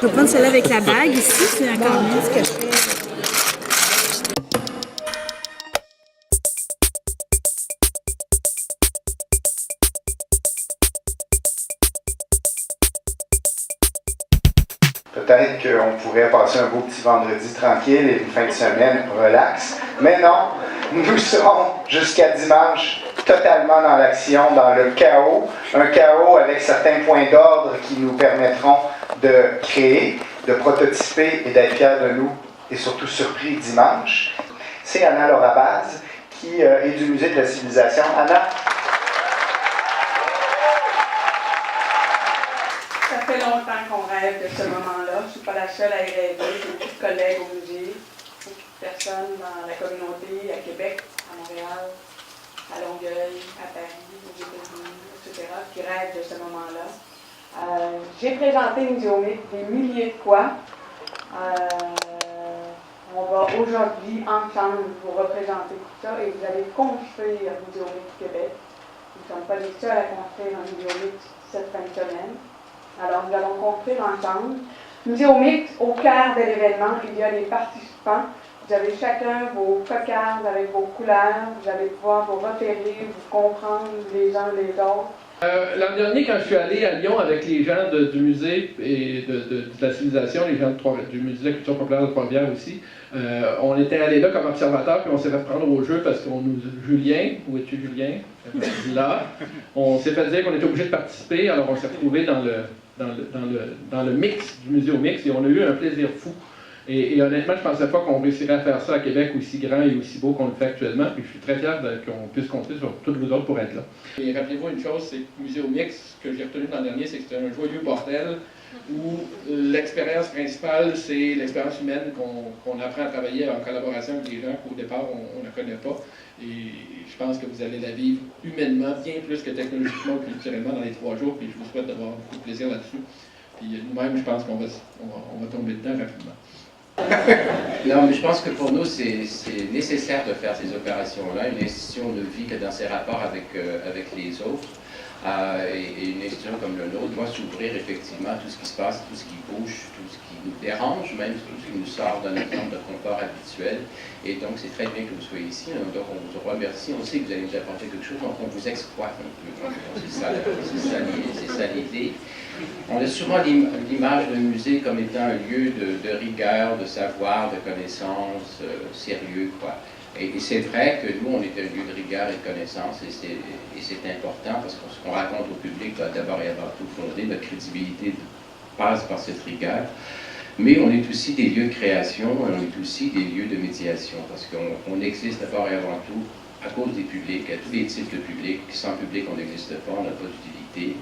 Je vais prendre celle-là avec la bague ici, c'est encore mieux ce que je fais. Peut-être qu'on pourrait passer un beau petit vendredi tranquille et une fin de semaine relax. Mais non, nous serons jusqu'à dimanche totalement dans l'action, dans le chaos. Un chaos avec certains points d'ordre qui nous permettront de créer, de prototyper et d'être fiers de nous et surtout surpris dimanche. C'est Anna Laurabaz qui est du Musée de la Civilisation. Anna? Ça fait longtemps qu'on rêve de ce moment-là. Je ne suis pas la seule à y rêver. J'ai beaucoup de collègues au musée, beaucoup de personnes dans la communauté, à Québec, à Montréal, à Longueuil, à Paris, aux États-Unis, etc., qui rêvent de ce moment-là. J'ai présenté Muséomique des milliers de fois. On va aujourd'hui, ensemble, vous représenter tout ça et vous allez construire Muséomique Québec. Nous ne sommes pas les seuls à construire un Muséomique cette fin de semaine. Alors, nous allons construire ensemble. Muséomique, au cœur de l'événement, il y a les participants. Vous avez chacun vos cocardes avec vos couleurs. Vous allez pouvoir vous repérer, vous comprendre les uns les autres. L'an dernier, quand je suis allé à Lyon avec les gens du musée et de la civilisation, les gens du musée de la culture populaire de Trois-Rivières aussi, on était allés là comme observateurs, puis on s'est fait prendre au jeu parce qu'on nous... Julien, où es-tu Julien? Là. On s'est fait dire qu'on était obligé de participer, alors on s'est retrouvés dans le mix du Muséomix et on a eu un plaisir fou. Et honnêtement, je ne pensais pas qu'on réussirait à faire ça à Québec aussi grand et aussi beau qu'on le fait actuellement. Puis je suis très fier qu'on puisse compter sur toutes vous autres pour être là. Et rappelez-vous une chose, c'est que Muséomix, ce que j'ai retenu l'an dernier, c'est que c'était un joyeux bordel où l'expérience principale, c'est l'expérience humaine qu'on apprend à travailler en collaboration avec des gens qu'au départ, on ne connaît pas. Et je pense que vous allez la vivre humainement, bien plus que technologiquement ou culturellement dans les 3 jours. Puis je vous souhaite d'avoir beaucoup de plaisir là-dessus. Puis nous-mêmes, je pense qu'on va tomber dedans rapidement. Non, mais je pense que pour nous, c'est nécessaire de faire ces opérations-là. Une institution ne vit que dans ses rapports avec les autres. Et une institution comme le nôtre doit s'ouvrir effectivement à tout ce qui se passe, tout ce qui bouge, tout ce qui nous dérange, même tout ce qui nous sort de notre zone de confort habituel. Et donc, c'est très bien que vous soyez ici. Donc, on vous remercie. On sait que vous allez nous apporter quelque chose, donc on vous exploite un peu. C'est ça l'idée. On a souvent l'image d'un musée comme étant un lieu de rigueur, de savoir, de connaissance, sérieux, quoi. Et c'est vrai que nous, on est un lieu de rigueur et de connaissance, et c'est important parce que ce qu'on raconte au public doit d'abord et avant tout fonder. Notre crédibilité passe par cette rigueur. Mais on est aussi des lieux de création, on est aussi des lieux de médiation, parce qu'on existe d'abord et avant tout à cause des publics, à tous les types de publics. Sans public, on n'existe pas, on n'a pas d'utilité.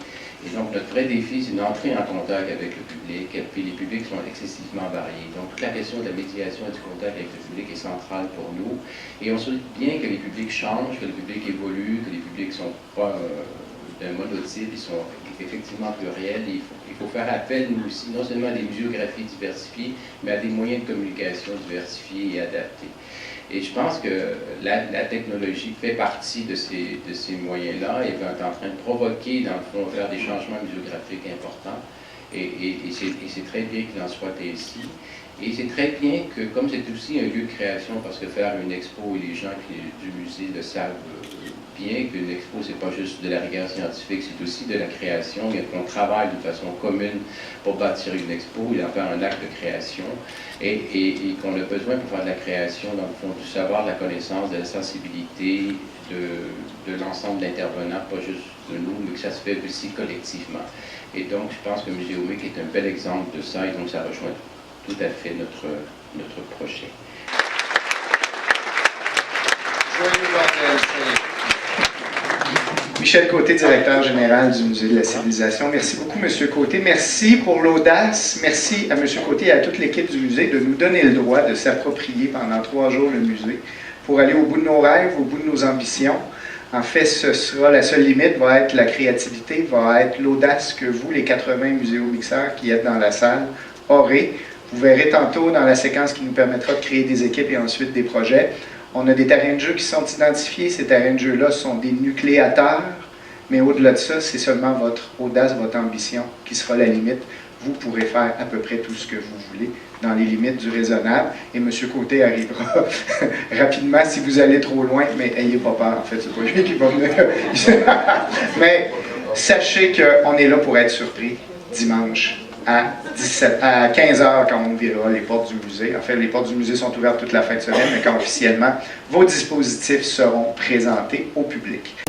Et donc, notre vrai défi, c'est d'entrer en contact avec le public, et puis les publics sont excessivement variés. Donc, toute la question de la médiation et du contact avec le public est centrale pour nous. Et on se dit bien que les publics changent, que le public évolue, que les publics ne sont pas d'un monotype, ils sont effectivement pluriels. Et il faut faire appel, nous aussi, non seulement à des muséographies diversifiées, mais à des moyens de communication diversifiés et adaptés. Et je pense que la technologie fait partie de ces moyens-là et est en train de provoquer, dans le fond, faire des changements muséographiques importants. Et c'est très bien qu'il en soit ainsi. Et c'est très bien que, comme c'est aussi un lieu de création, parce que faire une expo, et les gens du musée le savent bien, qu'une expo, c'est pas juste de la rigueur scientifique, c'est aussi de la création, et qu'on travaille de façon commune pour bâtir une expo et en faire un acte de création, et qu'on a besoin pour faire de la création, dans le fond, du savoir, de la connaissance, de la sensibilité, de l'ensemble d'intervenants, pas juste de nous, mais que ça se fait aussi collectivement. Et donc, je pense que Muséomique est un bel exemple de ça, et donc ça rejoint tout à fait notre projet. Michel Côté, directeur général du Musée de la Civilisation. Merci beaucoup, M. Côté. Merci pour l'audace. Merci à M. Côté et à toute l'équipe du musée de nous donner le droit de s'approprier pendant 3 jours le musée pour aller au bout de nos rêves, au bout de nos ambitions. En fait, ce sera la seule limite, va être la créativité, va être l'audace que vous, les 80 muséomixeurs qui êtes dans la salle, aurez. Vous verrez tantôt dans la séquence qui nous permettra de créer des équipes et ensuite des projets. On a des terrains de jeu qui sont identifiés. Ces terrains de jeu-là sont des nucléateurs, Mais au-delà de ça, c'est seulement votre audace, votre ambition qui sera la limite. Vous pourrez faire à peu près tout ce que vous voulez dans les limites du raisonnable. Et M. Côté arrivera rapidement si vous allez trop loin, mais ayez pas peur, en fait, c'est pas lui qui va venir. Mais sachez qu'on est là pour être surpris dimanche à 15h quand on ouvrira les portes du musée. En fait, les portes du musée sont ouvertes toute la fin de semaine, mais quand officiellement vos dispositifs seront présentés au public.